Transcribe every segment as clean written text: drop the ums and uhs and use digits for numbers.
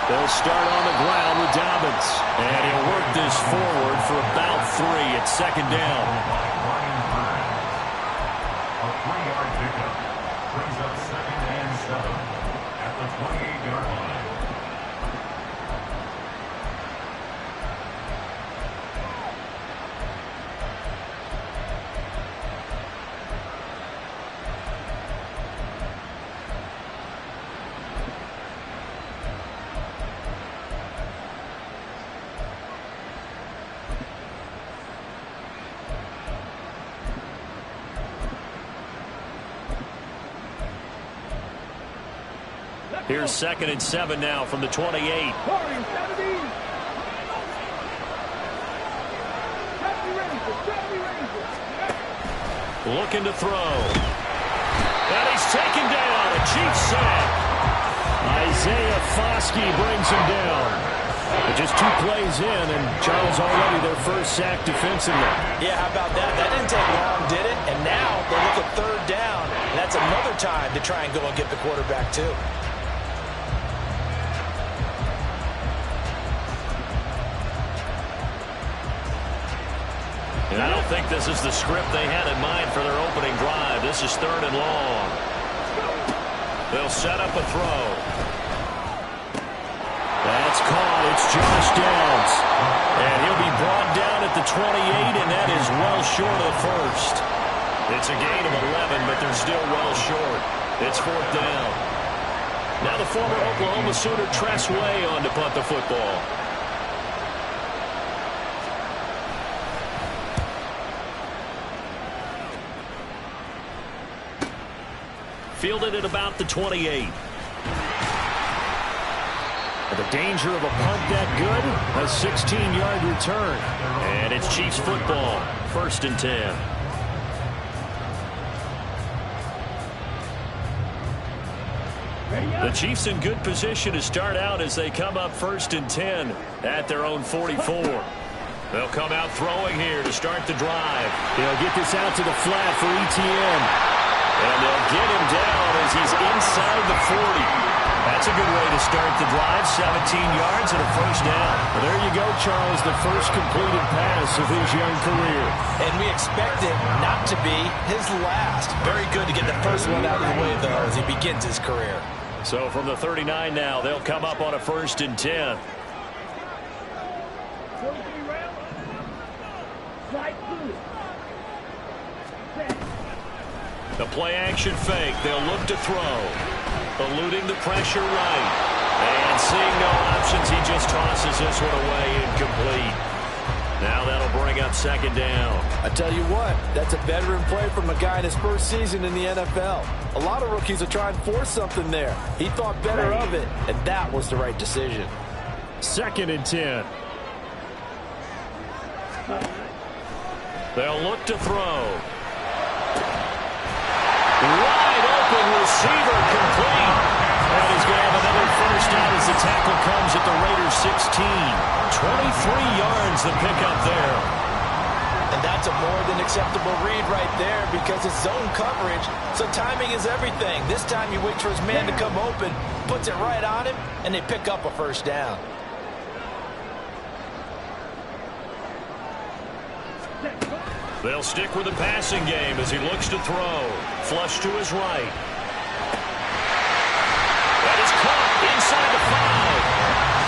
They'll start on the ground with Dobbins. And he'll work this forward for about 3 at second down. A 3-yard pickup brings up 2nd and 7 at the 28-yard line. Here's 2nd and 7 now from the 28. Looking to throw. And he's taken down. A Chiefs sack. Isaiah Foskey brings him down. But just 2 plays in, and Charles already their first sack defensively. Yeah, how about that? That didn't take long, did it? And now they look at 3rd down, and that's another time to try and go and get the quarterback, too. And I don't think this is the script they had in mind for their opening drive. This is 3rd and long. They'll set up a throw. That's caught. It's Josh Downs. And he'll be brought down at the 28, and that is well short of the first. It's a gain of 11, but they're still well short. It's 4th down. Now the former Oklahoma Sooner Tress Way on to punt the football. Fielded at about the 28. The danger of a punt that good, a 16-yard return. And it's Chiefs football, 1st and 10. The Chiefs in good position to start out as they come up 1st and 10 at their own 44. They'll come out throwing here to start the drive. They'll get this out to the flat for ETN. And they'll get him down as he's inside the 40. That's a good way to start the drive. 17 yards and a 1st down. Well, there you go, Charles, the first completed pass of his young career. And we expect it not to be his last. Very good to get the first one out of the way, though, as he begins his career. So from the 39 now, they'll come up on a 1st and 10. The play-action fake. They'll look to throw. Eluding the pressure right. And seeing no options, he just tosses this one away incomplete. Now that'll bring up 2nd down. I tell you what, that's a veteran play from a guy in his first season in the NFL. A lot of rookies will try and force something there. He thought better of it, and that was the right decision. 2nd and 10. They'll look to throw. Wide open receiver complete. And he's going to have another 1st down as the tackle comes at the Raiders 16. 23 yards the pickup there. And that's a more than acceptable read right there because it's zone coverage, so timing is everything. This time you wait for his man to come open, puts it right on him, and they pick up a 1st down. They'll stick with the passing game as he looks to throw. Flush to his right. That is caught inside the 5.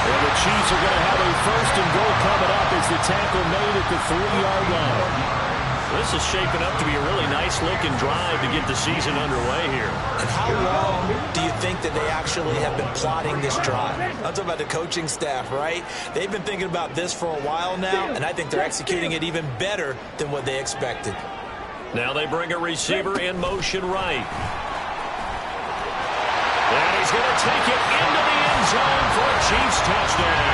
And the Chiefs are going to have a 1st and goal coming up as the tackle made at the 3-yard line. This is shaping up to be a really nice-looking drive to get the season underway here. And how long do you think that they actually have been plotting this drive? I'm talking about the coaching staff, right? They've been thinking about this for a while now, and I think they're executing it even better than what they expected. Now they bring a receiver in motion right. And he's going to take it into the end zone for a Chiefs touchdown.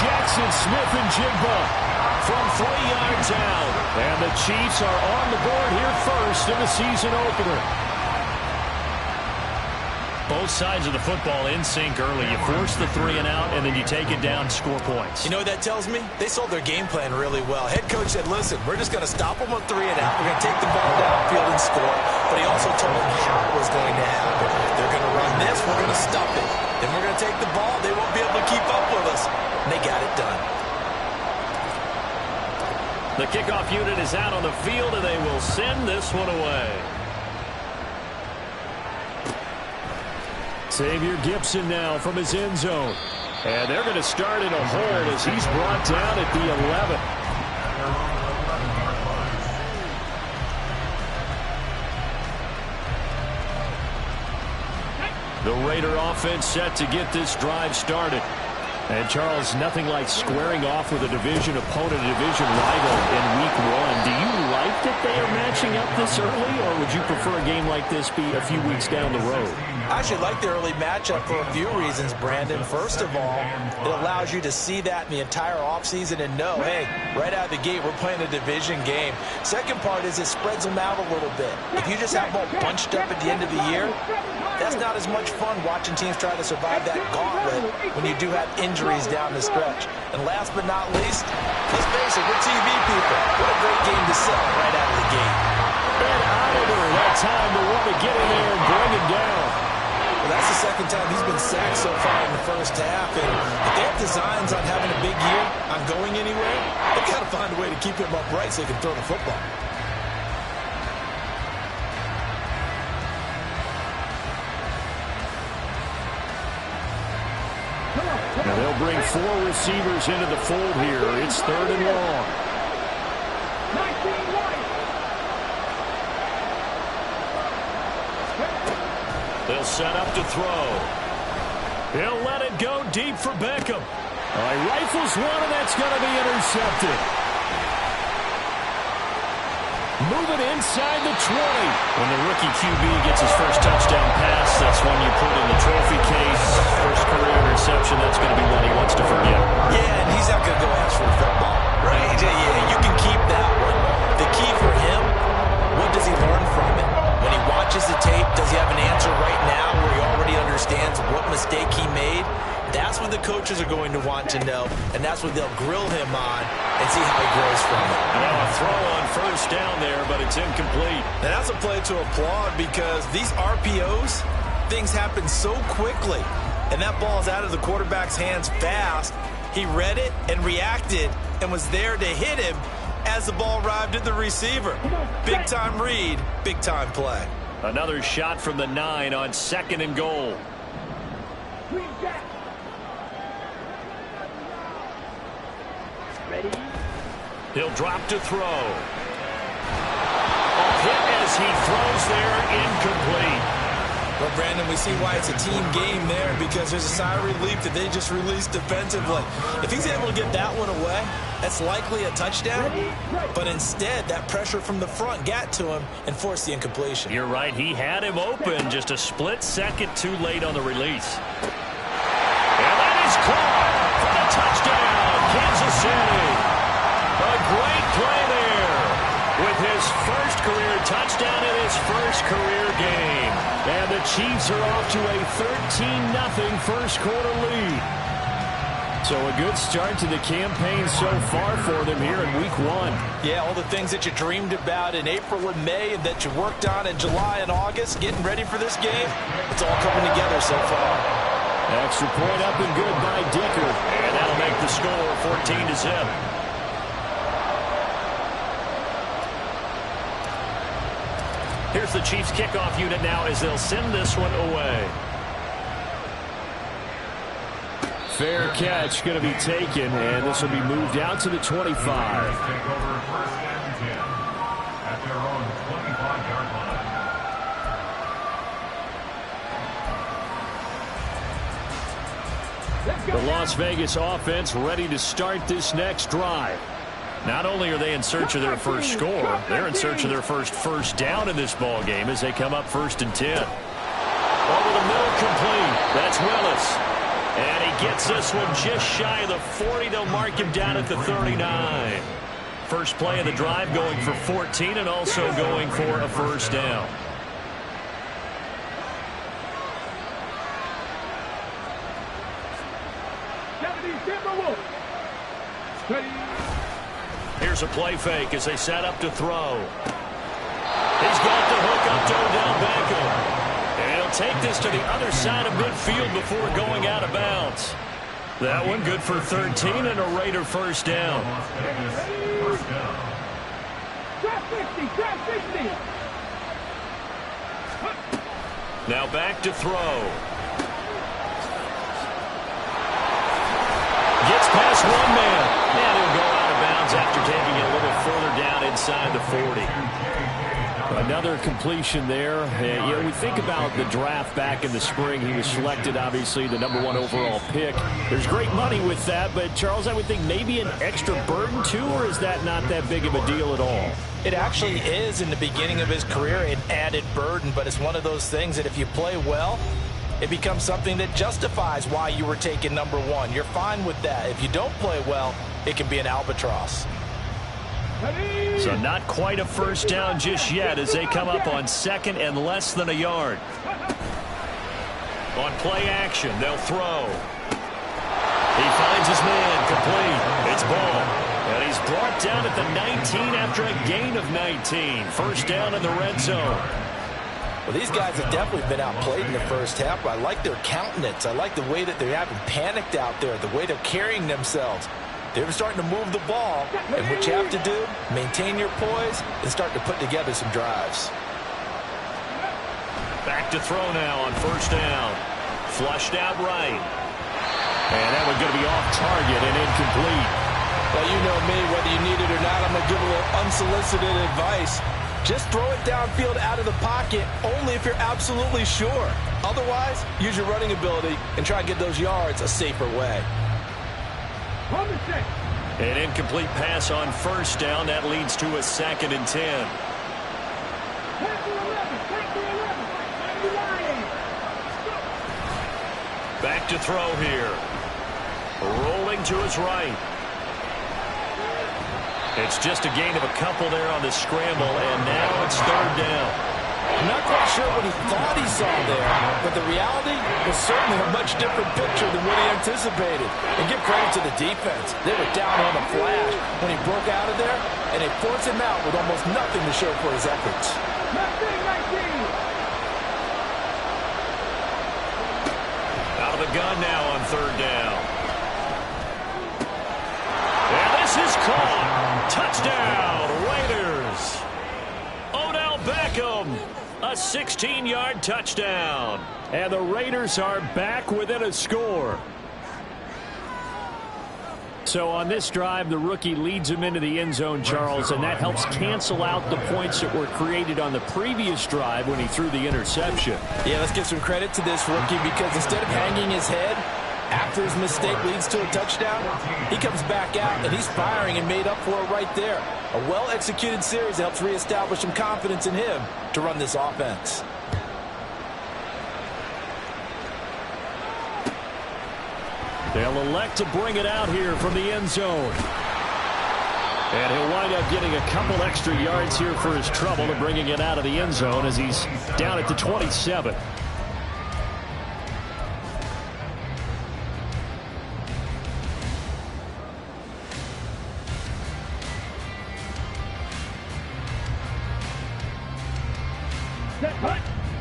Jackson Smith-Njigba from 3 yards out. And the Chiefs are on the board here first in the season opener. Both sides of the football in sync early. You force the 3 and out, and then you take it down, score points. You know what that tells me? They sold their game plan really well. Head coach said, listen, we're just going to stop them on 3 and out. We're going to take the ball downfield and score. But he also told them how it was going to happen. They're going to run this. We're going to stop it. Then we're going to take the ball. They won't be able to keep up with us. And they got it done. The kickoff unit is out on the field, and they will send this one away. Xavier Gibson now from his end zone. And they're going to start in a hole as he's brought down at the 11. The Raider offense set to get this drive started. And, Charles, nothing like squaring off with a division opponent, a division rival in Week 1. Do you like that they are matching up this early, or would you prefer a game like this be a few weeks down the road? I actually like the early matchup for a few reasons, Brandon. First of all, it allows you to see that in the entire offseason and know, hey, right out of the gate, we're playing a division game. Second part is it spreads them out a little bit. If you just have them all bunched up at the end of the year, that's not as much fun watching teams try to survive that gauntlet when you do have injuries down the stretch. And last but not least, let's face it, we're TV people. What a great game to sell right out of the gate. And Oliver, that time to want to get in there and bring it down. Well, that's the second time he's been sacked so far in the first half. And if they have designs on having a big year, on going anywhere, they've got to find a way to keep him upright so he can throw the football. Now they'll bring 4 receivers into the fold here. It's 3rd and long. They'll set up to throw. He'll let it go deep for Beckham. He rifles one, and that's going to be intercepted. Moving inside the 20. When the rookie QB gets his first touchdown pass, that's when you put in the trophy case. First career interception, that's going to be one he wants to forget. Yeah, and he's not going to go ask for a football, right? Yeah, you can keep that one. The key for him, what does he learn from it? When he watches the tape, does he have an answer right now where he already understands what mistake he made? That's what the coaches are going to want to know, and that's what they'll grill him on and see how he grows from it. Now a throw on first down there, but it's incomplete. And that's a play to applaud because these RPOs, things happen so quickly, and that ball's out of the quarterback's hands fast. He read it and reacted and was there to hit him as the ball arrived at the receiver. Big-time read, big-time play. Another shot from the 9 on 2nd and goal. Ready? He'll drop to throw. A hit as he throws there, incomplete. Well, Brandon, we see why it's a team game there because there's a sigh of relief that they just released defensively. If he's able to get that one away, that's likely a touchdown. But instead, that pressure from the front got to him and forced the incompletion. You're right. He had him open just a split second too late on the release. And that is caught for the touchdown, Kansas City. A great play there with his first career touchdown in his first career game. And the Chiefs are off to a 13-0 first quarter lead. So a good start to the campaign so far for them here in Week 1. Yeah, all the things that you dreamed about in April and May and that you worked on in July and August, getting ready for this game, it's all coming together so far. Extra point up and good by Dicker. And that'll make the score 14-0. Here's the Chiefs kickoff unit now as they'll send this one away. Fair catch going to be taken, and this will be moved out to the 25. Take over 1st and 10 at their own 25-yard line. The Las Vegas offense ready to start this next drive. Not only are they in search of their first score, they're in search of their first down in this ball game as they come up 1st and 10. Over the middle, complete. That's Willis. And he gets this one just shy of the 40. They'll mark him down at the 39. First play of the drive going for 14 and also going for a first down. Here's a play fake as they set up to throw. He's got the hook up to Odell Beckham. And he'll take this to the other side of midfield before going out of bounds. That one good for 13 and a Raider first down. Now back to throw. Gets past one man. And he'll go out of bounds after taking it a little further down inside the 40. Another completion there. You know, we think about the draft back in the spring. He was selected, obviously, the #1 overall pick. There's great money with that, but, Charles, I would think maybe an extra burden, too, or is that not that big of a deal at all? It actually is in the beginning of his career an added burden, but it's one of those things that if you play well, it becomes something that justifies why you were taken #1. You're fine with that. If you don't play well, it can be an albatross. So not quite a first down just yet as they come up on second and less than a yard. On play action, they'll throw. He finds his man, complete. It's ball. And he's brought down at the 19 after a gain of 19. First down in the red zone. Well, these guys have definitely been outplayed in the first half, but I like their countenance. I like the way that they haven't panicked out there, the way they're carrying themselves. They're starting to move the ball, and what you have to do, maintain your poise and start to put together some drives. Back to throw now on first down. Flushed out right. And that one's going to be off target and incomplete. Well, you know me, whether you need it or not, I'm going to give a little unsolicited advice. Just throw it downfield out of the pocket, only if you're absolutely sure. Otherwise, use your running ability and try to get those yards a safer way. An incomplete pass on first down. That leads to a 2nd and 10. Back to throw here. Rolling to his right. It's just a gain of a couple there on the scramble, and now it's 3rd down. I'm not quite sure what he thought he saw there, but the reality was certainly a much different picture than what he anticipated. And give credit to the defense. They were down on a flash when he broke out of there, and they forced him out with almost nothing to show for his efforts. Out of the gun now on 3rd down. And this is caught. Touchdown, Raiders. Odell Beckham. A 16-yard touchdown. And the Raiders are back within a score. So on this drive, the rookie leads him into the end zone, Charles, and that helps cancel out the points that were created on the previous drive when he threw the interception. Yeah, let's give some credit to this rookie because instead of hanging his head after his mistake leads to a touchdown, he comes back out and he's firing and made up for it right there. A well-executed series helps reestablish some confidence in him to run this offense. They'll elect to bring it out here from the end zone. And he'll wind up getting a couple extra yards here for his trouble to bringing it out of the end zone as he's down at the 27.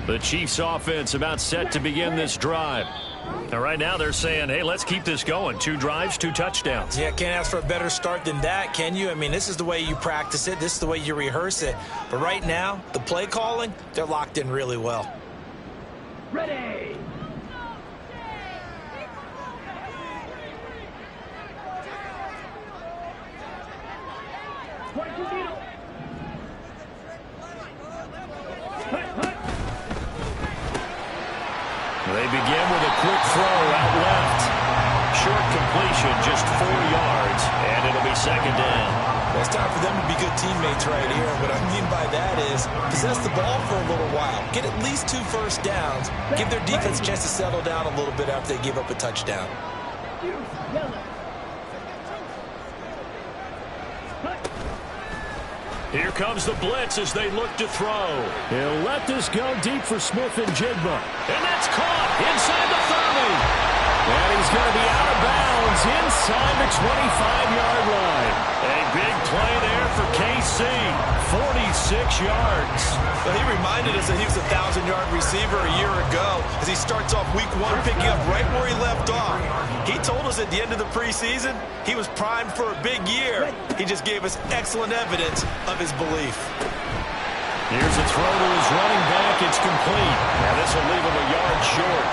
The Chiefs offense about set to begin this drive. Now, right now they're saying, hey, let's keep this going. 2 drives, 2 touchdowns. Yeah, can't ask for a better start than that, can you? I mean, this is the way you practice it. This is the way you rehearse it. But right now, the play calling, they're locked in really well. Ready. They begin with a quick throw out left. Short completion, just 4 yards, and it'll be 2nd down. Well, it's time for them to be good teammates right here. What I mean by that is possess the ball for a little while. Get at least 2 first downs. Give their defense a chance to settle down a little bit after they give up a touchdown. Here comes the blitz as they look to throw. He'll let this go deep for Smith and Jigba. And that's caught inside the 30. And he's going to be out of bounds inside the 25-yard line. A big play there for KC. 46 yards. Well, he reminded us that he was a 1,000-yard receiver a year ago as he starts off week 1 picking up right where he left off. He told us at the end of the preseason he was primed for a big year. He just gave us excellent evidence of his belief. Here's a throw to his running back. It's complete. Now this will leave him a yard short.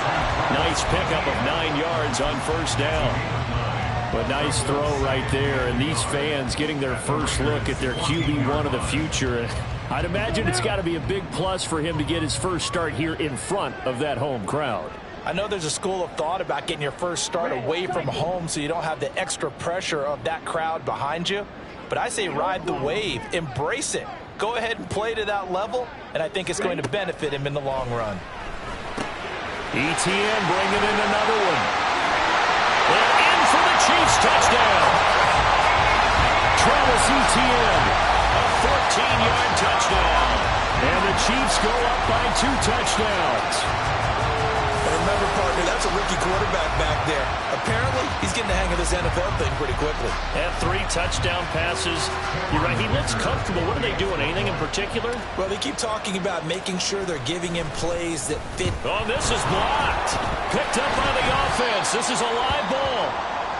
Nice pickup of 9 yards on first down. But nice throw right there. And these fans getting their first look at their QB1 of the future. I'd imagine it's got to be a big plus for him to get his first start here in front of that home crowd. I know there's a school of thought about getting your first start away from home so you don't have the extra pressure of that crowd behind you. But I say ride the wave. Embrace it. Go ahead and play to that level, and I think it's going to benefit him in the long run. ETN bringing in another one. They're in for the Chiefs touchdown. Travis Etienne, a 14-yard touchdown. And the Chiefs go up by 2 touchdowns. And remember, partner, that's a rookie quarterback back there. Apparently, he's getting the hang of this NFL thing pretty quickly. Had 3 touchdown passes. You're right, he looks comfortable. What are they doing? Anything in particular? Well, they keep talking about making sure they're giving him plays that fit. Oh, this is blocked. Picked up by the offense. This is a live ball.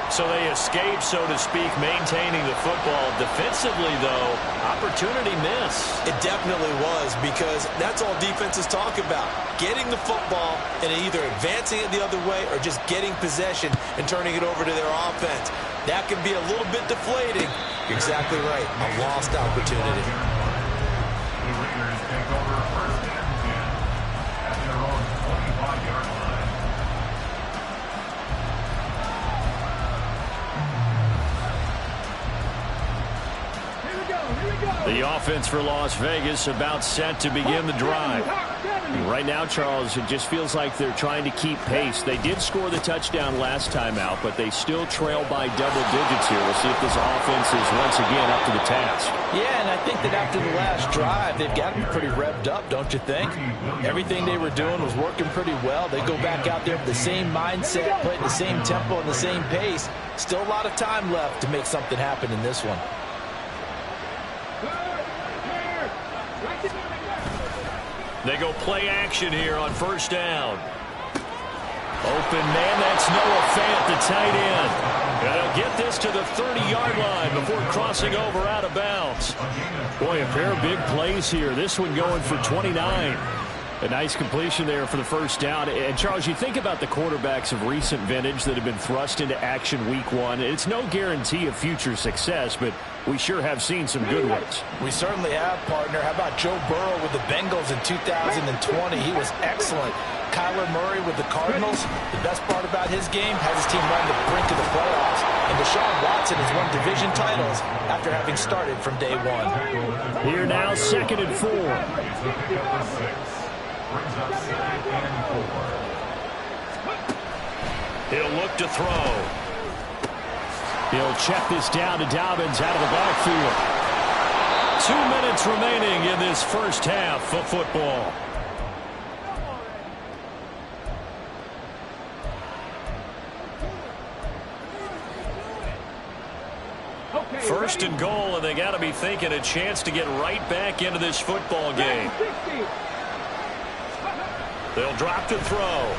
So they escape, so to speak, maintaining the football. Defensively, though, opportunity miss. It definitely was, because that's all defenses talk about. Getting the football and either advancing it the other way or just getting possession and turning it over to their offense. That can be a little bit deflating. You're exactly right. A lost opportunity. The Raiders take over first and 10 at their own 25-yard line. The offense for Las Vegas about set to begin the drive. Right now, Charles, it just feels like they're trying to keep pace. They did score the touchdown last time out, but they still trail by double digits here. We'll see if this offense is once again up to the task. Yeah, and I think that after the last drive, they've got to be pretty revved up, don't you think? Everything they were doing was working pretty well. They go back out there with the same mindset, playing the same tempo and the same pace. Still a lot of time left to make something happen in this one. They go play action here on first down. Open man, that's Noah Fant, the tight end. And they'll get this to the 30-yard line before crossing over out of bounds. Boy, a pair of big plays here. This one going for 29. A nice completion there for the first down. And, Charles, you think about the quarterbacks of recent vintage that have been thrust into action week 1. It's no guarantee of future success, but we sure have seen some good ones. We certainly have, partner. How about Joe Burrow with the Bengals in 2020? He was excellent. Kyler Murray with the Cardinals. The best part about his game has his team right on the brink of the playoffs. And Deshaun Watson has won division titles after having started from day 1. Here now, 2nd and 4. Brings up 2nd and 4. He'll look to throw. He'll check this down to Dobbins out of the backfield. 2 minutes remaining in this first half of football. First and goal, and they got to be thinking a chance to get right back into this football game. They'll drop to throw.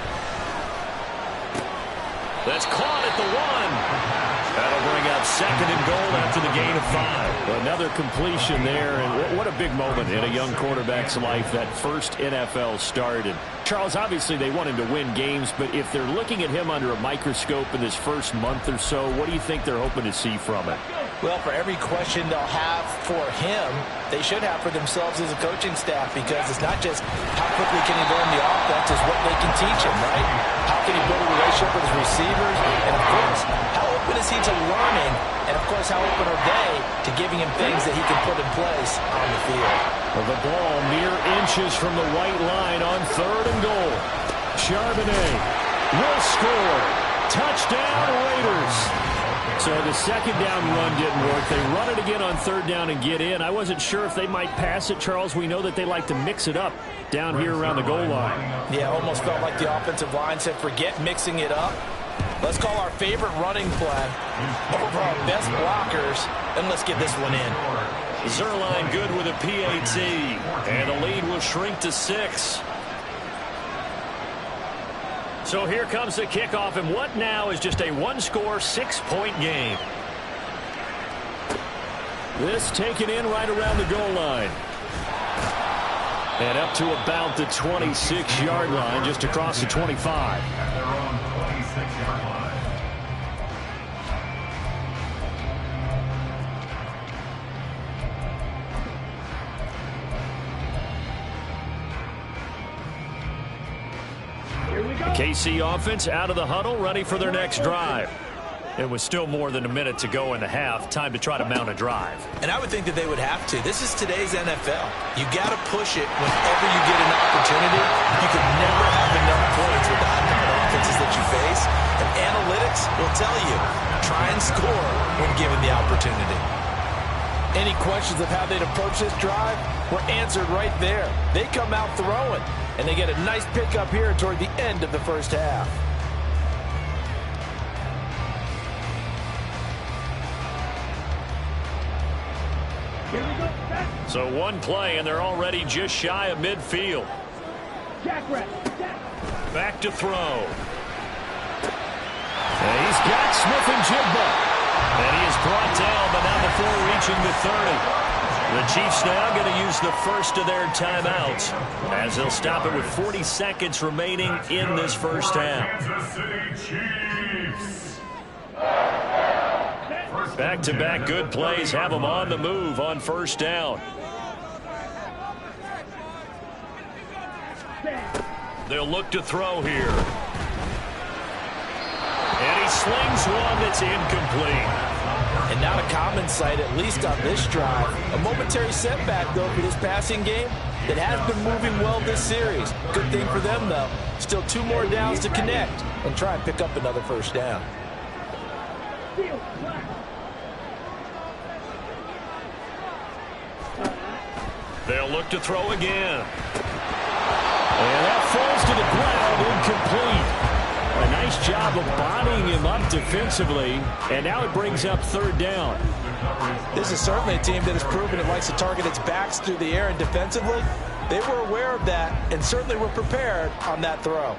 That's caught at the 1. That'll bring up 2nd and goal after the gain of 5. Another completion there, and what a big moment in a young quarterback's life, that first NFL start. And Charles, obviously they want him to win games, but if they're looking at him under a microscope in this first month or so, what do you think they're hoping to see from it? Well, for every question they'll have for him, they should have for themselves as a coaching staff, because it's not just how quickly can he learn the offense, it's what they can teach him, right? How can he build a relationship with his receivers? And, of course, how open is he to learning? And, of course, how open are they to giving him things that he can put in place on the field? Well, the ball mere inches from the white line on 3rd and goal. Charbonnet will score. Touchdown, Raiders. So the 2nd down run didn't work. They run it again on 3rd down and get in. I wasn't sure if they might pass it, Charles. We know that they like to mix it up down here around the goal line. Yeah, almost felt like the offensive line said, forget mixing it up. Let's call our favorite running play over our best blockers, and let's get this one in. Zerline good with a PAT, and the lead will shrink to 6. So here comes the kickoff, and what now is just a one-score, 6-point game. This taken in right around the goal line. And up to about the 26-yard line, just across the 25. At their own 26-yard line. KC offense out of the huddle, ready for their next drive. It was still more than a minute to go in the half. Time to try to mount a drive. And I would think that they would have to. This is today's NFL. You got to push it whenever you get an opportunity. You can never have enough points with the high-powered offenses that you face. And analytics will tell you, try and score when given the opportunity. Any questions of how they'd approach this drive were answered right there. They come out throwing, and they get a nice pickup here toward the end of the first half. So one play, and they're already just shy of midfield. Back to throw. And he's got Smith-Njigba. And he is brought down, but not before reaching the 30. The Chiefs now going to use the first of their timeouts, as they'll stop it with 40 seconds remaining in this first half. Kansas City Chiefs. Back-to-back good plays have them on the move on first down. They'll look to throw here. And he slings one that's incomplete. And not a common sight, at least on this drive. A momentary setback, though, for this passing game that has been moving well this series. Good thing for them, though. Still 2 more downs to connect and try and pick up another first down. They'll look to throw again. And that falls to the ground, incomplete. A nice job of bodying him up defensively, and now it brings up third down. This is certainly a team that has proven it likes to target its backs through the air, and defensively, they were aware of that and certainly were prepared on that throw.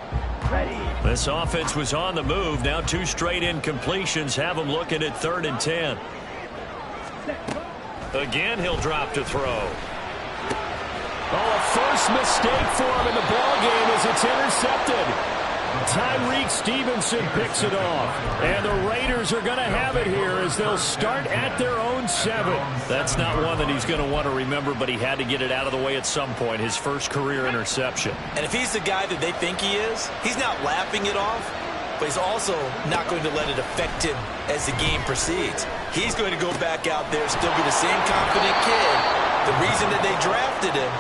This offense was on the move. Now 2 straight incompletions have them looking at 3rd and 10. Again, he'll drop to throw. Oh, a first mistake for him in the ballgame as it's intercepted. Tyreek Stevenson picks it off. And the Raiders are going to have it here as they'll start at their own 7. That's not one that he's going to want to remember, but he had to get it out of the way at some point, his first career interception. And if he's the guy that they think he is, he's not laughing it off, but he's also not going to let it affect him as the game proceeds. He's going to go back out there, still be the same confident kid, the reason that they drafted him,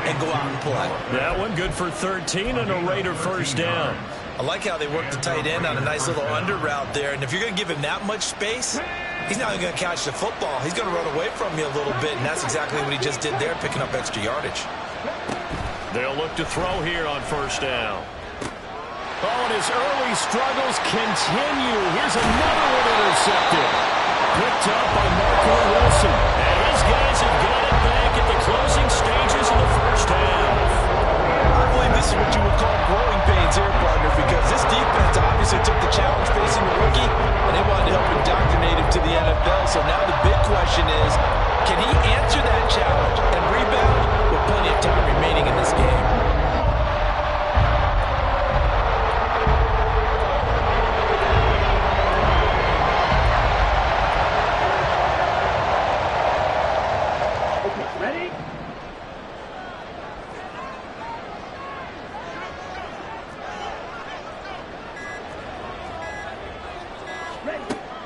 and go out and play. That one good for 13 and a Raider first down. I like how they work the tight end on a nice little under route there. And if you're going to give him that much space, he's not going to catch the football. He's going to run away from you a little bit, and that's exactly what he just did there, picking up extra yardage. They'll look to throw here on first down. Oh, and his early struggles continue. Here's another one intercepted. Picked up by Marco Wilson. And his guys have got it back at the closing stages of the first half. I believe this is what you would call growing pains here, partner, because this defense obviously took the challenge facing the rookie, and they wanted to help indoctrinate him to the NFL. So now the big question is, can he answer that challenge and rebound with plenty of time remaining in this game?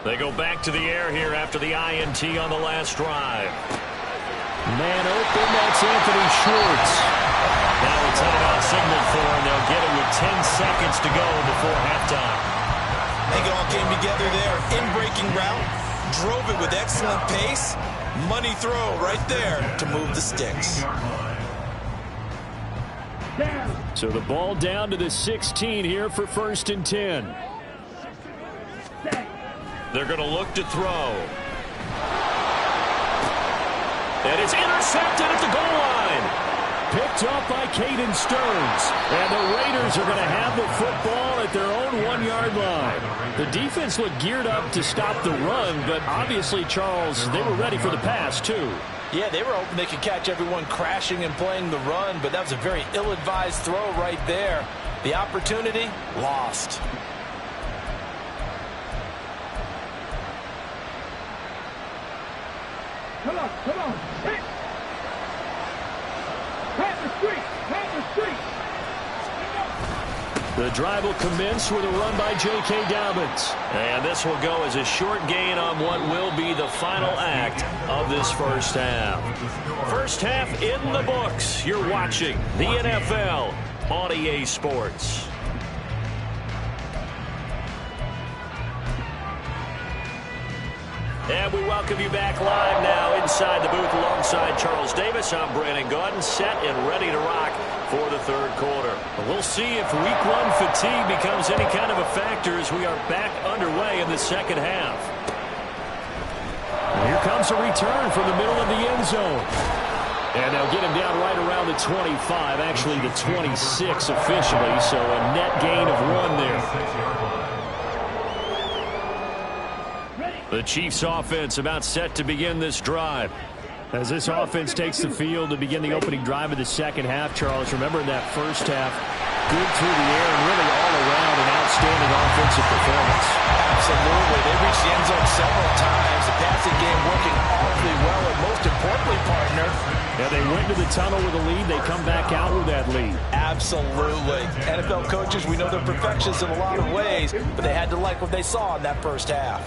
They go back to the air here after the INT on the last drive. Man open, that's Anthony Schwartz. Now a timeout signal for him. They'll get it with 10 seconds to go before halftime. I think it all came together there. In-breaking route, drove it with excellent pace. Money throw right there to move the sticks. So the ball down to the 16 here for 1st and 10. They're going to look to throw. And it's intercepted at the goal line. Picked up by Caden Stearns. And the Raiders are going to have the football at their own 1-yard line. The defense looked geared up to stop the run, but obviously, Charles, they were ready for the pass, too. Yeah, they were hoping they could catch everyone crashing and playing the run, but that was a very ill-advised throw right there. The opportunity, lost. Come on, come on. Hit. Pat the street. Pat the street. The drive will commence with a run by J.K. Dobbins. And this will go as a short gain on what will be the final act of this first half. First half in the books. You're watching the NFL on EA Sports. And we welcome you back live now inside the booth alongside Charles Davis. I'm Brandon Gaudin, set and ready to rock for the third quarter. We'll see if week one fatigue becomes any kind of a factor as we are back underway in the second half. And here comes a return from the middle of the end zone. And they'll get him down right around the 25, actually the 26 officially, so a net gain of 1 there. The Chiefs offense about set to begin this drive. As this offense takes the field to begin the opening drive of the second half, Charles, remember in that first half, good through the air and really all around an outstanding offensive performance. Absolutely. They reached the end zone several times. The passing game working awfully well, and most importantly, partner. Yeah, they went to the tunnel with a lead. They come back out with that lead. Absolutely. NFL coaches, we know they're perfectionists in a lot of ways, but they had to like what they saw in that first half.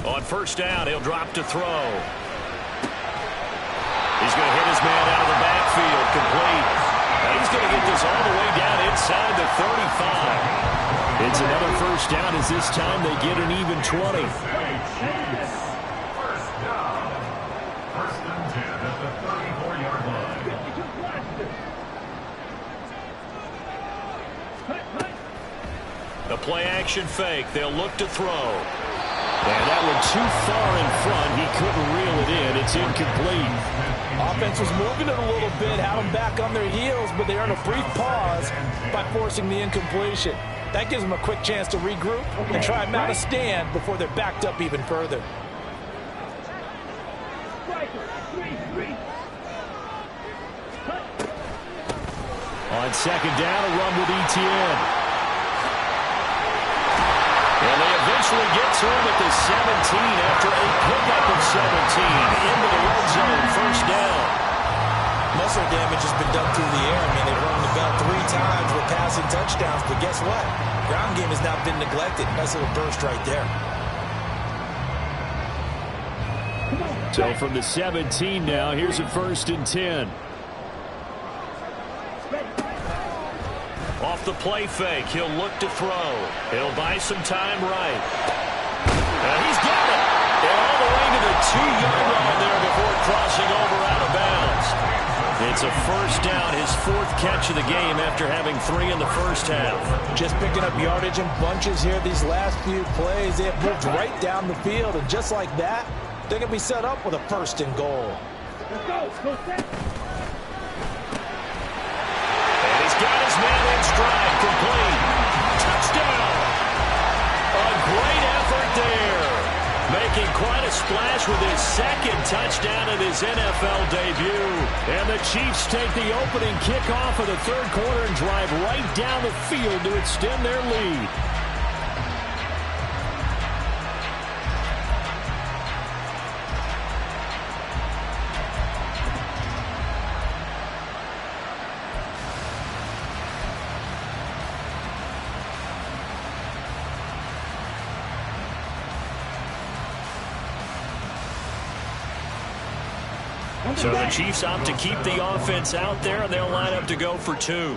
On first down, he'll drop to throw. He's going to hit his man out of the backfield, complete. Now he's going to get this all the way down inside the 35. It's another first down as this time they get an even 20. First down. First and 10 at the 34-yard line. The play-action fake. They'll look to throw. And that one too far in front. He couldn't reel it in. It's incomplete. Offense was moving it a little bit, had them back on their heels, but they earned a brief pause by forcing the incompletion. That gives them a quick chance to regroup and try and mount a stand before they're backed up even further. On second down, a run with ETN. And they eventually get to him at the 17 after a pickup of 17 into the red zone, first down. Muscle damage has been done through the air. I mean, they've run the ball 3 times with passing touchdowns, but guess what? Ground game has now been neglected. Nice little burst right there. So from the 17 now, here's a first and 10. Off the play fake, he'll look to throw. He'll buy some time right. And he's got it. And all the way to the 2-yard line there before crossing over out of bounds. It's a first down, his 4th catch of the game after having 3 in the first half. Just picking up yardage in bunches here these last few plays. They have moved right down the field, and just like that, they're going to be set up with a first and goal. Let's go. Go set. Got his man in stride, complete. Touchdown. A great effort there. Making quite a splash with his 2nd touchdown of his NFL debut. And the Chiefs take the opening kickoff of the third quarter and drive right down the field to extend their lead. So the Chiefs opt to keep the offense out there, and they'll line up to go for 2.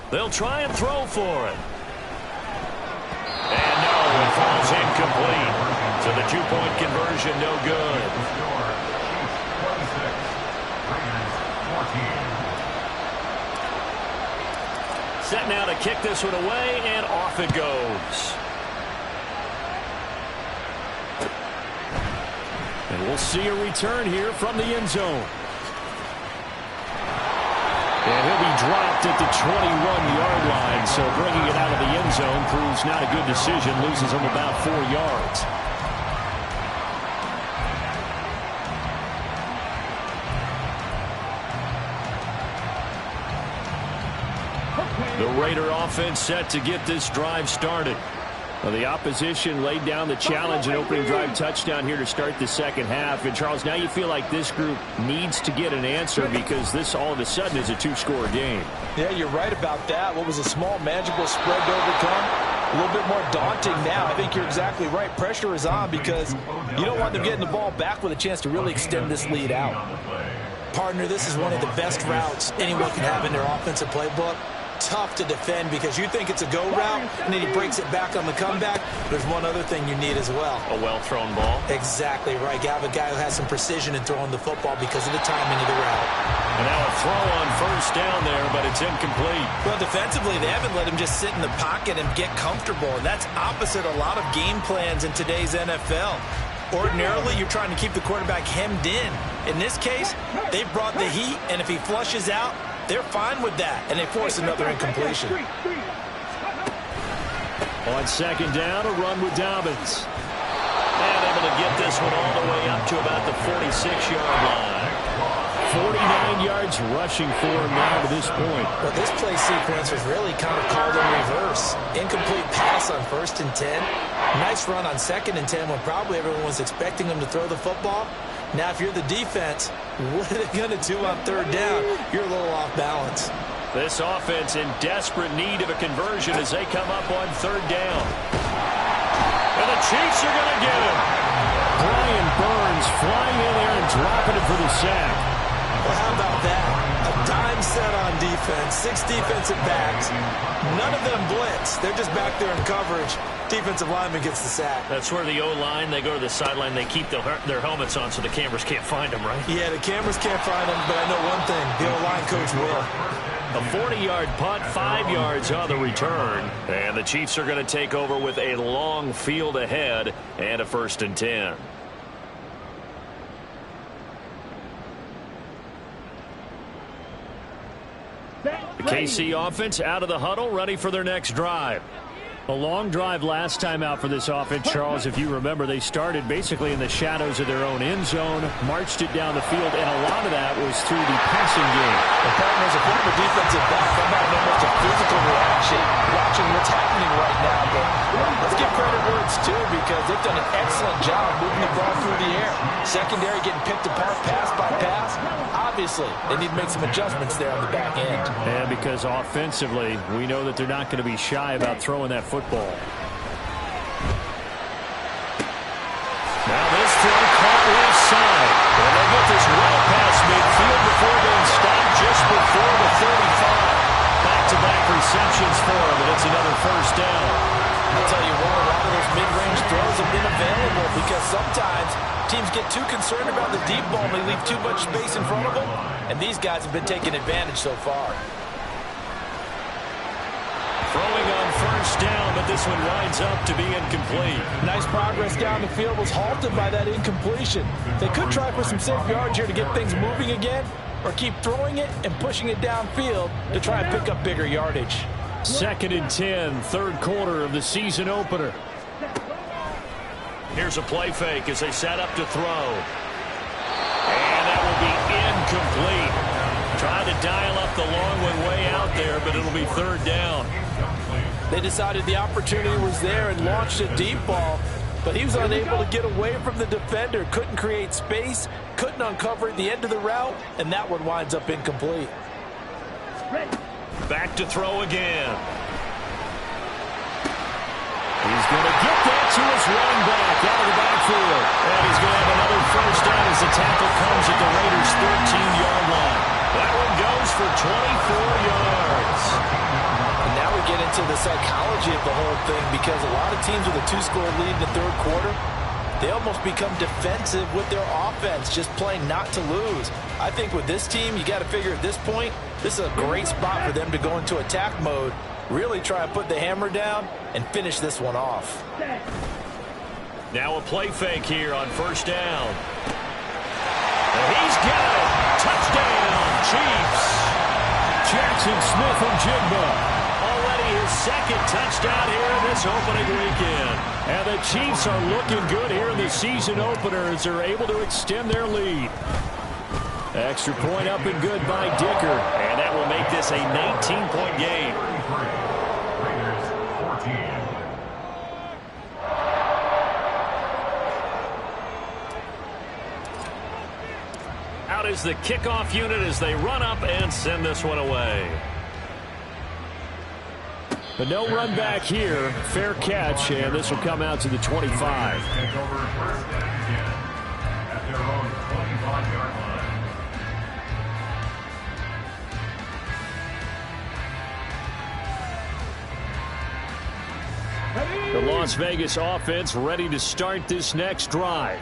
They'll try and throw for it. And no, it falls incomplete. So the 2-point conversion, no good. set now to kick this one away, and off it goes. And we'll see a return here from the end zone. And he'll be dropped at the 21-yard line, so bringing it out of the end zone proves not a good decision, loses him about 4 yards. The Raider offense set to get this drive started. Well, the opposition laid down the challenge and opening drive touchdown here to start the second half. And, Charles, now you feel like this group needs to get an answer because this all of a sudden is a two-score game. Yeah, you're right about that. What was a small, manageable spread to overcome, a little bit more daunting now. I think you're exactly right. Pressure is on because you don't want them getting the ball back with a chance to really extend this lead out. Partner, this is one of the best routes anyone can have in their offensive playbook. Tough to defend because you think it's a go route, and then he breaks it back on the comeback. There's one other thing you need as well. A well-thrown ball. Exactly right. You have a guy who has some precision in throwing the football because of the timing of the route. And now a throw on first down there, but it's incomplete. Well, defensively, they haven't let him just sit in the pocket and get comfortable, and that's opposite a lot of game plans in today's NFL. Ordinarily, you're trying to keep the quarterback hemmed in. In this case, they brought the heat, and if he flushes out, they're fine with that, and they force another incompletion. On second down, a run with Dobbins. And able to get this one all the way up to about the 46-yard line. 49 yards rushing for him now to this point. Well, this play sequence was really kind of called in reverse. Incomplete pass on 1st and 10. Nice run on 2nd and 10 when probably everyone was expecting him to throw the football. Now, if you're the defense, what are they going to do on 3rd down? You're a little off balance. This offense in desperate need of a conversion as they come up on 3rd down. And the Chiefs are going to get him. Brian Burns flying in there and dropping it for the sack. Well, how about that? A dime set on defense, 6 defensive backs. None of them blitz. They're just back there in coverage. Defensive lineman gets the sack. That's where the O-line, they go to the sideline, they keep their helmets on so the cameras can't find them, right? Yeah, the cameras can't find them, but I know one thing. The O-line coach will. A 40-yard punt, 5 yards on the return. And the Chiefs are going to take over with a long field ahead and a 1st and 10. The KC offense out of the huddle, ready for their next drive. A long drive last time out for this offense, Charles. If you remember, they started basically in the shadows of their own end zone, marched it down the field, and a lot of that was through the passing game. The partners, a bit of a defensive back. I'm not almost a physical reaction watching what's happening right now. But let's give credit where it's due because they've done an excellent job moving the ball through the air. Secondary getting picked apart pass by pass. Obviously, they need to make some adjustments there on the back end. And because offensively, we know that they're not going to be shy about throwing that football. Now this throw caught left side. And they'll get this well past midfield before being stopped just before the 35. Back-to-back receptions for him, and it's another 1st down. I'll tell you what, a lot of those mid-range throws have been available because sometimes teams get too concerned about the deep ball and they leave too much space in front of them, and these guys have been taking advantage so far. Throwing on 1st down, but this one winds up to be incomplete. Nice progress down the field was halted by that incompletion. They could try for some safe yards here to get things moving again, or keep throwing it and pushing it downfield to try and pick up bigger yardage. 2nd and 10, 3rd quarter of the season opener. Here's a play fake as they set up to throw. And that will be incomplete. Trying to dial up the long one way out there, but it'll be 3rd down. They decided the opportunity was there and launched a deep ball, but he was unable to get away from the defender. Couldn't create space, couldn't uncover the end of the route, and that one winds up incomplete. Back to throw again. He's going to get that to his running back out of the backfield. And he's going to have another 1st down as the tackle comes at the Raiders' 13-yard line. That one goes for 24 yards. And now we get into the psychology of the whole thing because a lot of teams with a 2-score lead in the 3rd quarter, they almost become defensive with their offense, just playing not to lose. I think with this team, you got to figure at this point, this is a great spot for them to go into attack mode, really try and put the hammer down and finish this one off. Now a play fake here on first down. And he's got it. Touchdown, Chiefs. Jackson Smith and Jigba. Already his second touchdown here in this opening weekend. And the Chiefs are looking good here in the season opener as they're able to extend their lead. Extra point up and good by Dicker. And that will make this a 19-point game. Raiders 14. Out is the kickoff unit as they run up and send this one away. But no run back here. Fair catch, and this will come out to the 25. Take over first down again at their own 25-yard line. The Las Vegas offense ready to start this next drive.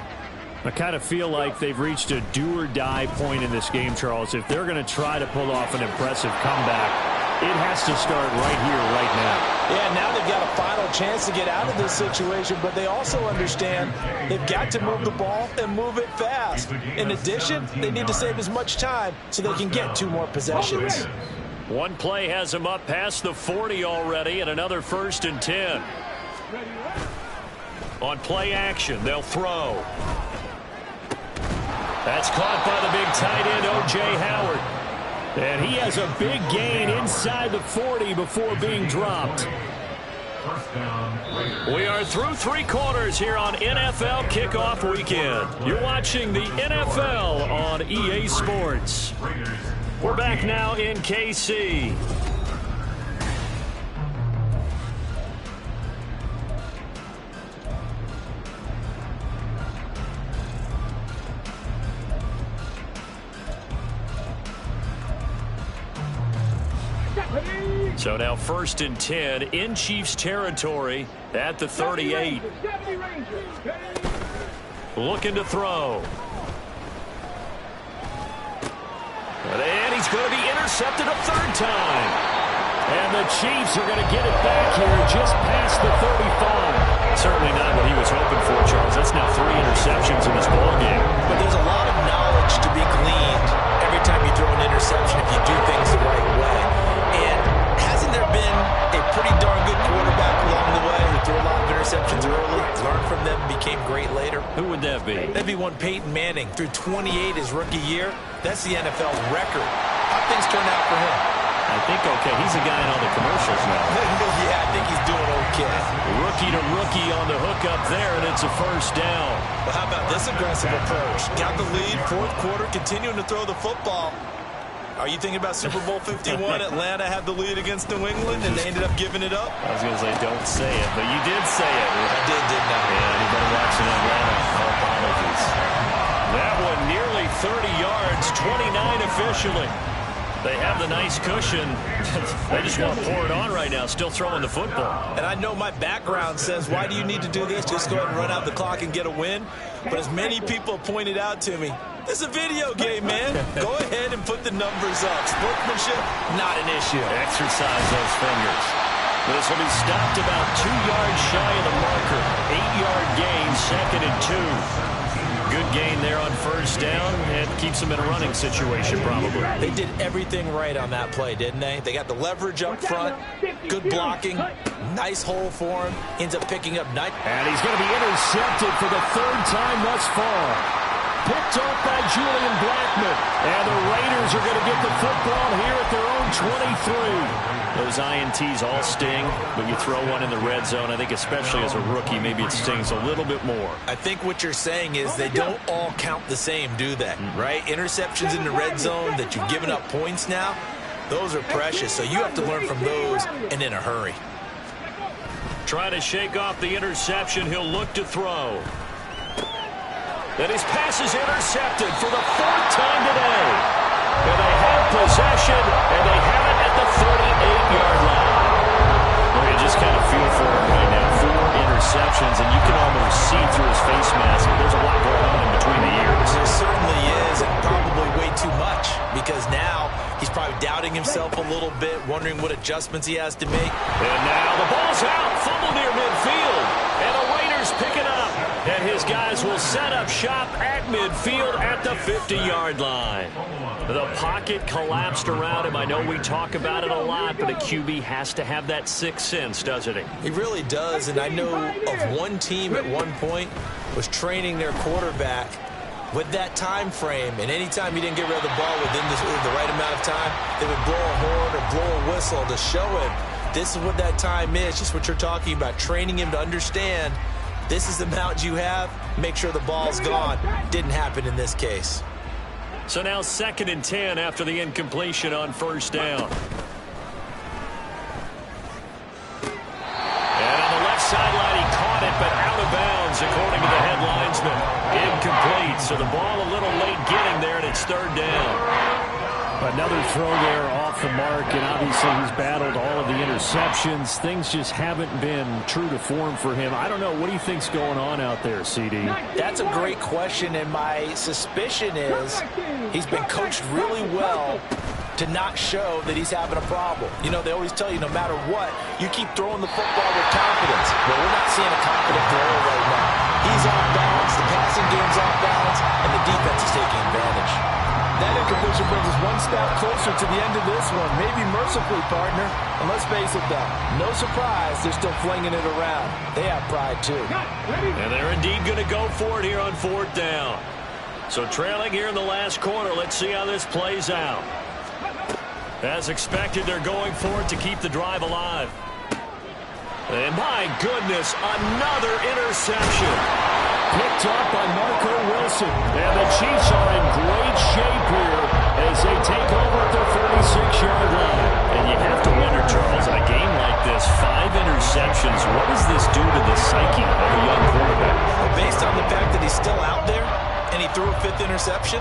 I kind of feel like they've reached a do-or-die point in this game, Charles. If they're going to try to pull off an impressive comeback, it has to start right here, right now. Yeah, now they've got a final chance to get out of this situation, but they also understand they've got to move the ball and move it fast. In addition, they need to save as much time so they can get 2 more possessions. One play has them up past the 40 already, and another 1st and 10. On play action, they'll throw. That's caught by the big tight end, O.J. Howard. And he has a big gain inside the 40 before being dropped. First down, We are through 3 quarters here on NFL Kickoff Weekend. You're watching the NFL on EA Sports. We're back now in KC. So now 1st and 10 in Chiefs territory at the 38. Looking to throw. And he's going to be intercepted a 3rd time. And the Chiefs are going to get it back here just past the 35. Certainly not what he was hoping for, Charles. That's now 3 interceptions in this ballgame. But there's a lot of knowledge to be gleaned every time you throw an interception if you do things the right way. And hasn't there been a pretty darn good quarterback along the way who threw a lot of interceptions early, learned from them, became great later? Who would that be? That'd be one Peyton Manning. Threw 28 his rookie year. That's the NFL's record. How'd things turn out for him? I think okay. He's a guy in all the commercials now. Yeah, I think he's doing okay. Rookie to rookie on the hookup there, and it's a 1st down. But how about this aggressive approach? Got the lead, 4th quarter, continuing to throw the football. Are you thinking about Super Bowl 51? Atlanta had the lead against New England, and they ended up giving it up? I was going to say, don't say it, but you did say it. I didn't I? Yeah, anybody watching Atlanta, no apologies. That one nearly 30 yards, 29 officially. They have the nice cushion. They just want to pour it on right now, still throwing the football. And I know my background says, why do you need to do this? Just go ahead and run out the clock and get a win. But as many people pointed out to me, this is a video game, man. Go ahead and put the numbers up. Sportsmanship, not an issue. Exercise those fingers. This will be stopped about 2 yards shy of the marker. 8-yard gain, 2nd and 2. Good gain there on 1st down. It keeps them in a running situation, probably. They did everything right on that play, didn't they? They got the leverage up front, good blocking, nice hole for him, ends up picking up nice. And he's going to be intercepted for the 3rd time thus far. Picked off by Julian Blackmon. And the Raiders are going to get the football here at their own 23. Those INTs all sting, but you throw one in the red zone. I think especially as a rookie, maybe it stings a little bit more. I think what you're saying is they don't all count the same, do they? Right? Interceptions in the red zone that you've given up points now, those are precious. So you have to learn from those and in a hurry. Trying to shake off the interception. He'll look to throw. And his pass is intercepted for the 4th time today. And they have possession, and they have it at the 38-yard line. Well, you just kind of feel for him right now. 4 interceptions, and you can almost see through his face mask. There's a lot going on in between the ears. There certainly is, and probably way too much, because now he's probably doubting himself a little bit, wondering what adjustments he has to make. And now the ball's out, fumble near midfield, and the Raiders pick it up. And his guys will set up shop at midfield at the 50-yard line. The pocket collapsed around him. I know we talk about it a lot, but a QB has to have that sixth sense, doesn't he? He really does, and I know of one team at one point was training their quarterback with that time frame, and anytime he didn't get rid of the ball within the right amount of time, they would blow a horn or blow a whistle to show him this is what that time is, just what you're talking about, training him to understand this is the amount you have, make sure the ball's gone. Didn't happen in this case. So now 2nd and 10 after the incompletion on first down. And on the left sideline, he caught it, but out of bounds, according to the head linesman. Incomplete, so the ball a little late getting there, and it's 3rd down. Another throw there off the mark, and obviously he's battled all of the interceptions. Things just haven't been true to form for him. I don't know. What do you think's going on out there, CD? That's a great question, and my suspicion is he's been coached really well to not show that he's having a problem. You know, they always tell you no matter what, you keep throwing the football with confidence. But we're not seeing a confident thrower right now. He's off balance, the passing game's off balance, and the defense is taking advantage. That incompletion brings us one step closer to the end of this one. Maybe mercifully, partner. And let's face it, though, no surprise, they're still flinging it around. They have pride, too. And they're indeed going to go for it here on 4th down. So trailing here in the last quarter, let's see how this plays out. As expected, they're going for it to keep the drive alive. And my goodness, another interception. Picked up by Marco Wilson. And the Chiefs are in great shape here as they take over at their 46-yard line. And you have to wonder, Charles, in a game like this, 5 interceptions, what does this do to the psyche of a young quarterback? Well, based on the fact that he's still out there and he threw a 5th interception,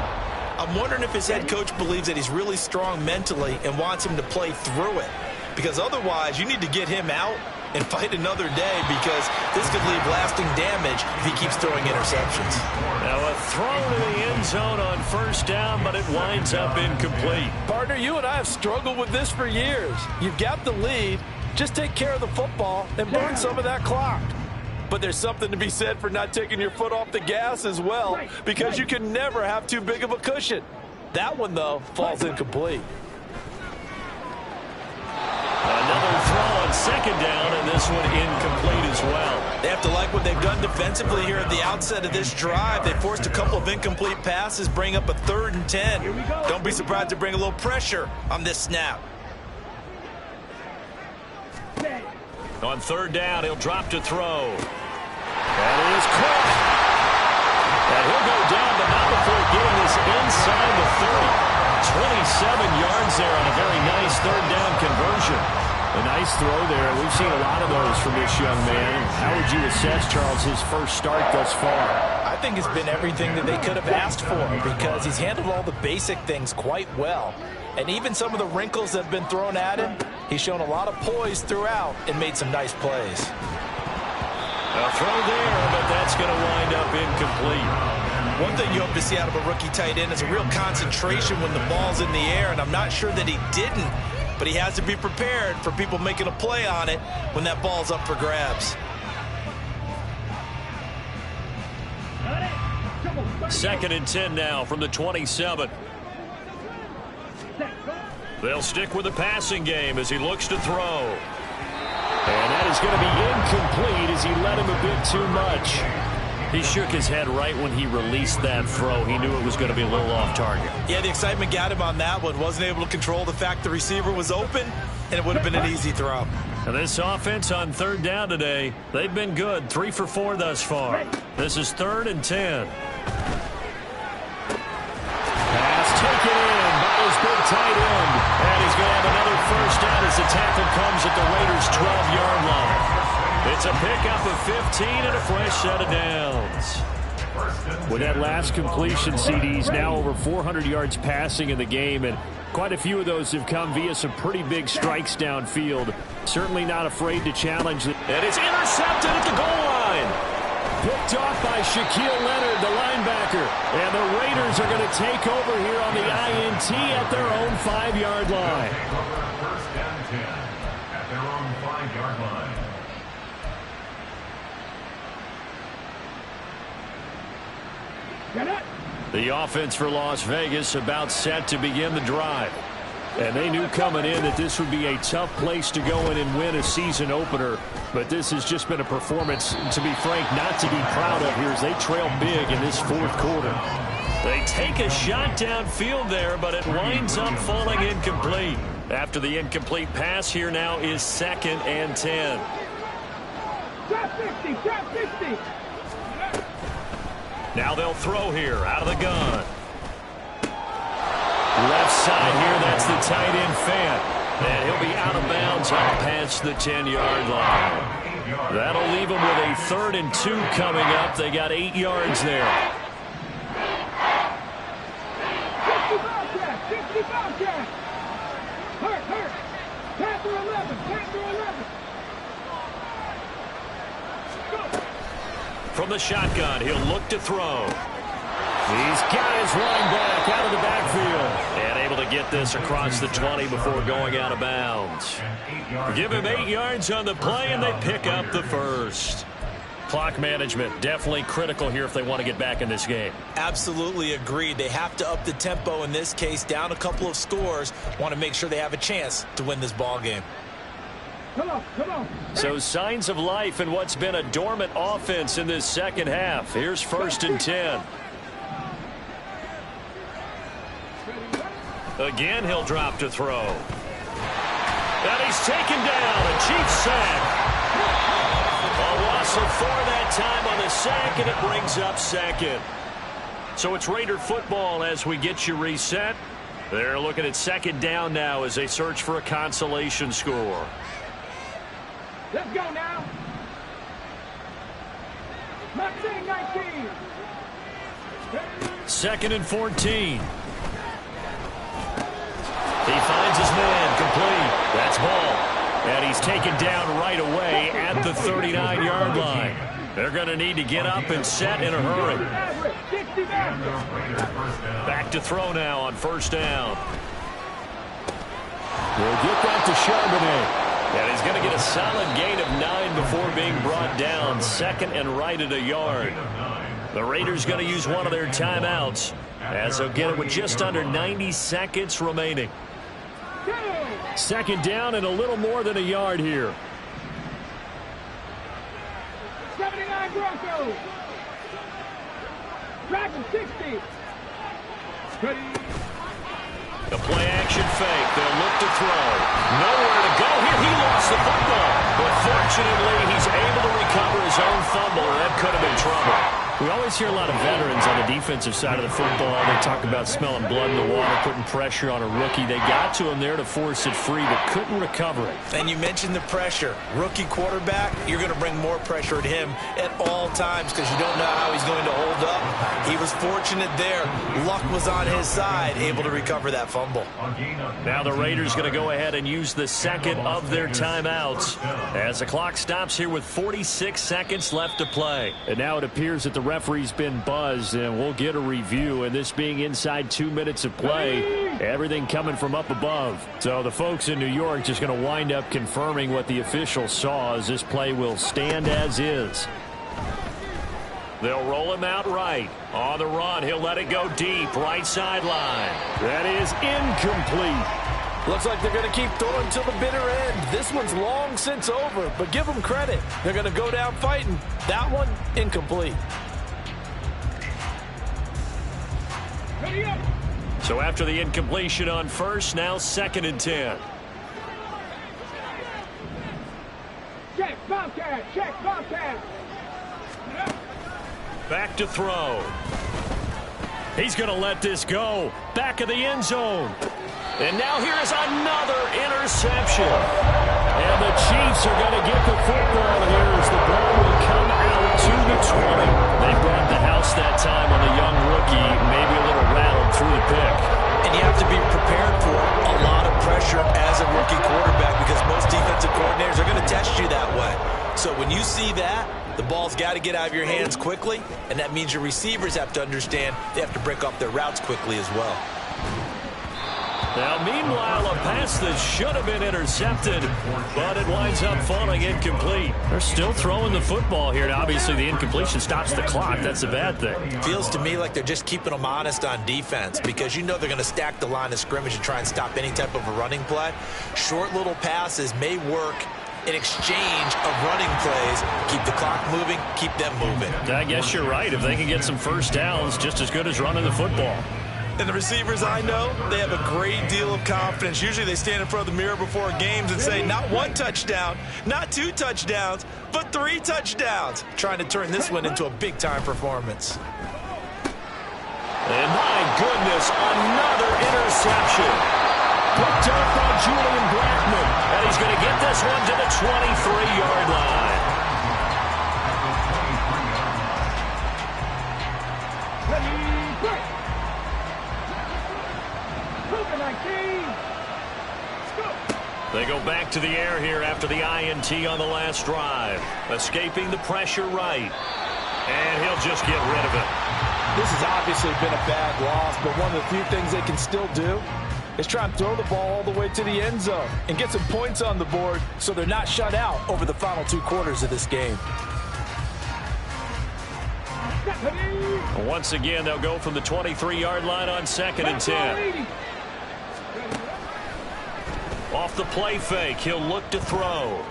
I'm wondering if his head coach believes that he's really strong mentally and wants him to play through it. Because otherwise, you need to get him out and fight another day, because this could leave lasting damage if he keeps throwing interceptions. Now a throw to the end zone on first down, but it winds up incomplete. Partner, you and I have struggled with this for years. You've got the lead. Just take care of the football and burn some of that clock. But there's something to be said for not taking your foot off the gas as well, because you can never have too big of a cushion. That one, though, falls incomplete. Another throw on 2nd down, and this one incomplete as well. They have to like what they've done defensively here at the outset of this drive. They forced a couple of incomplete passes, bring up a 3rd and 10. Don't be surprised to bring a little pressure on this snap. On 3rd down, he'll drop to throw. That is caught. And he'll go down, but not before getting this inside the 30. 27 yards there on a very nice 3rd down conversion. A nice throw there. We've seen a lot of those from this young man. How would you assess, Charles, his first start thus far? I think it's been everything that they could have asked for, because he's handled all the basic things quite well. And even some of the wrinkles that have been thrown at him, he's shown a lot of poise throughout and made some nice plays. A throw there, but that's going to wind up incomplete. One thing you hope to see out of a rookie tight end is a real concentration when the ball's in the air, and I'm not sure that he didn't, but he has to be prepared for people making a play on it when that ball's up for grabs. 2nd and 10 now from the 27. They'll stick with the passing game as he looks to throw. And that is going to be incomplete as he let him a bit too much. He shook his head right when he released that throw. He knew it was going to be a little off target. Yeah, the excitement got him on that one. Wasn't able to control the fact the receiver was open, and it would have been an easy throw. And this offense on 3rd down today, they've been good. 3 for 4 thus far. This is 3rd and 10. Pass taken in by his big tight end. And he's going to have another first down as the tackle comes at the Raiders' 12-yard line. It's a pickup of 15 and a fresh set of downs. With that last completion, CD's now over 400 yards passing in the game, and quite a few of those have come via some pretty big strikes downfield. Certainly not afraid to challenge it. And it's intercepted at the goal line. Picked off by Shaquille Leonard, the linebacker. And the Raiders are going to take over here on the INT at their own 5-yard line. Take over on first and 10 at their own 5-yard line. Get it. The offense for Las Vegas about set to begin the drive. And they knew coming in that this would be a tough place to go in and win a season opener. But this has just been a performance, to be frank, not to be proud of here as they trail big in this fourth quarter. They take a shot downfield there, but it winds up falling incomplete. After the incomplete pass, here now is 2nd and 10. Drop 50. Drop 50. Now they'll throw here out of the gun. Left side here, that's the tight end Fant. And he'll be out of bounds out past the 10-yard line. That'll leave them with a 3rd and 2 coming up. They got 8 yards there. 50 Bobcat. 50 Bobcat. Hurt. Panther 11. Panther 11. From the shotgun, he'll look to throw. He's got his running back out of the backfield. And able to get this across the 20 before going out of bounds. Give him 8 yards on the play, and they pick up the first. Clock management, definitely critical here if they want to get back in this game. Absolutely agreed. They have to up the tempo in this case, down a couple of scores. Want to make sure they have a chance to win this ball game. Come on. So signs of life in what's been a dormant offense in this second half. Here's 1st and 10. Again, he'll drop to throw. And he's taken down. A Chiefs sack. A loss of 4 that time on the sack, and it brings up 2nd. So it's Raider football as we get you reset. They're looking at 2nd down now as they search for a consolation score. Let's go now. Mustang 19. 2nd and 14. He finds his man, complete. That's ball. And he's taken down right away at the 39-yard line. They're going to need to get up and set in a hurry. Back to throw now on 1st down. We'll get that to Charbonnet. And he's going to get a solid gain of 9 before being brought down. 2nd and right at a yard. The Raiders going to use one of their timeouts as they'll get it with just under 90 seconds remaining. 2nd down and a little more than a yard here. 79 Broncos. Dragon 60. The play action fake. They'll look to throw. Nowhere to go here. He lost the football. But fortunately, he's able to recover his own fumble. That could have been trouble. We always hear a lot of veterans on the defensive side of the football. They talk about smelling blood in the water, putting pressure on a rookie. They got to him there to force it free, but couldn't recover it. And you mentioned the pressure. Rookie quarterback, you're going to bring more pressure at him at all times because you don't know how he's going to hold up. He was fortunate there. Luck was on his side, able to recover that fumble. Now the Raiders going to go ahead and use the 2nd of their timeouts as the clock stops here with 46 seconds left to play. And now it appears that the referee's been buzzed, and we'll get a review. And this being inside 2 minutes of play, everything coming from up above. So the folks in New York just going to wind up confirming what the officials saw as this play will stand as is. They'll roll him out right. On the run, he'll let it go deep. Right sideline. That is incomplete. Looks like they're going to keep throwing till the bitter end. This one's long since over, but give them credit. They're going to go down fighting. That one, incomplete. So after the incompletion on 1st, now 2nd and 10. Check Bobcat. Check Bobcat. Back to throw. He's going to let this go. Back of the end zone. And now here is another interception. And the Chiefs are going to get the football here as the ball will come out to the 20. They brought the house that time on the young rookie, maybe a little rattled through the pick. And you have to be prepared for a lot of pressure as a rookie quarterback because most defensive coordinators are going to test you that way. So when you see that, the ball's got to get out of your hands quickly, and that means your receivers have to understand they have to break off their routes quickly as well. Now, meanwhile, a pass that should have been intercepted, but it winds up falling incomplete. They're still throwing the football here. Now, obviously, the incompletion stops the clock. That's a bad thing. Feels to me like they're just keeping them honest on defense because you know they're going to stack the line of scrimmage and try and stop any type of a running play. Short little passes may work in exchange of running plays. Keep the clock moving, keep them moving. I guess you're right. If they can get some first downs, just as good as running the football. And the receivers I know, they have a great deal of confidence. Usually they stand in front of the mirror before games and say, not 1 touchdown, not 2 touchdowns, but 3 touchdowns. Trying to turn this one into a big-time performance. And my goodness, another interception. Picked up by Julian Blackman. And he's going to get this one to the 23-yard line. They go back to the air here after the INT on the last drive. Escaping the pressure right. And he'll just get rid of it. This has obviously been a bad loss, but one of the few things they can still do is try and throw the ball all the way to the end zone and get some points on the board so they're not shut out over the final 2 quarters of this game. Once again, they'll go from the 23-yard line on 2nd and 10. Off the play fake, he'll look to throw.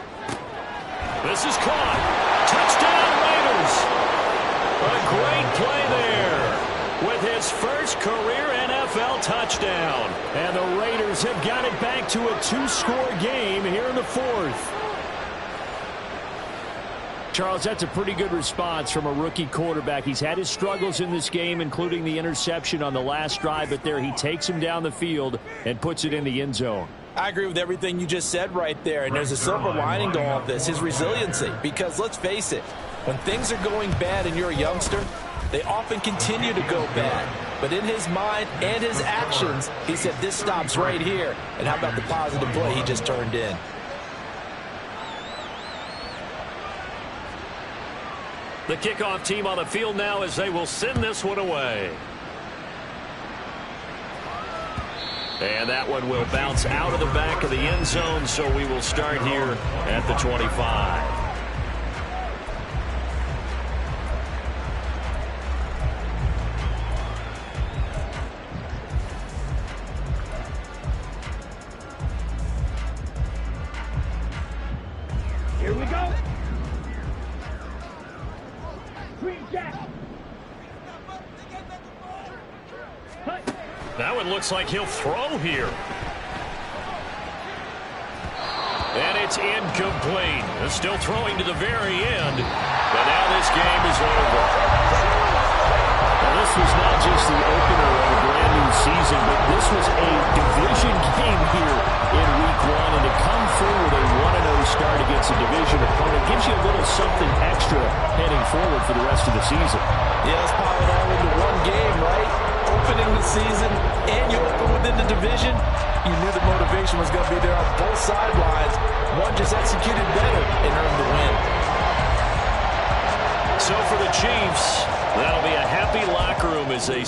This is caught. Touchdown, Raiders. A great play there with his first career NFL touchdown. And the Raiders have got it back to a 2-score game here in the 4th. Charles, that's a pretty good response from a rookie quarterback. He's had his struggles in this game, including the interception on the last drive, but there he takes him down the field and puts it in the end zone. I agree with everything you just said right there, and there's a silver lining to all of this, his resiliency. Because let's face it, when things are going bad and you're a youngster, they often continue to go bad. But in his mind and his actions, he said this stops right here. And how about the positive play he just turned in? The kickoff team on the field now as they will send this one away. And that one will bounce out of the back of the end zone, so we will start here at the 25. Here we go. Green Jack. That one looks like he'll throw here. And it's incomplete. They're still throwing to the very end. But now this game is over. Now, this was not just the opener of a brand new season, but this was a division game here in Week 1. And to come through with a 1-0 start against a division opponent gives you a little something extra heading forward for the rest of the season. Yeah, let's pile it all into one game, right? Opening the season and you open within the division, you knew the motivation was going to be there on both sidelines. One just executed better and earned the win. So for the Chiefs, that'll be a happy locker room as they...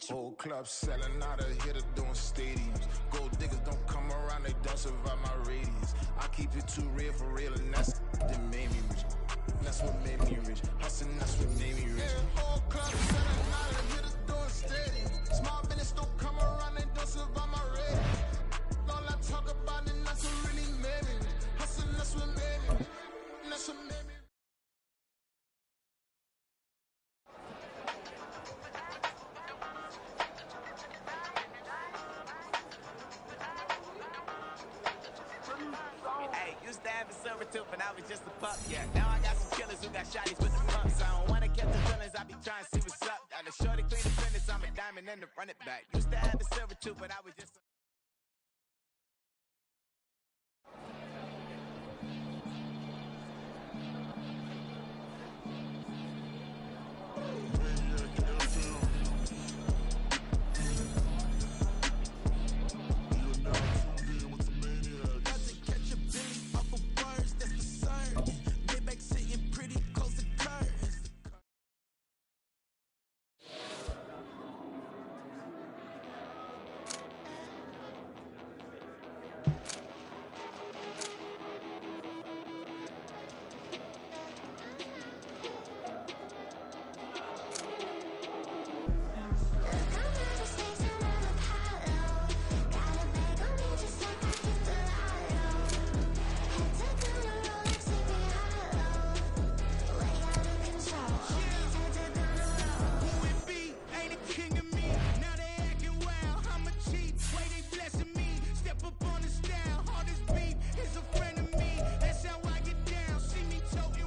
Whole club selling out of hitter doing stadiums. Gold diggers don't come around, they don't survive my radius. I keep it too real for real, and that's that made me rich. That's what made me rich. Hustling, that's what made me rich. Yeah, whole club selling out of hitters doing stadiums. Small business don't come around, they don't survive my radius. All I talk about it, that's what really made me rich. Hustling, that's what made me rich. That's what made me rich. When I was just a pup, yeah. Now I got some killers who got shotties with the pumps. I don't wanna catch the feelings, I be trying to see what's up. Got a shorty clean the finish, I'm a diamond and the run it back. Used to have a silver tooth, but I was just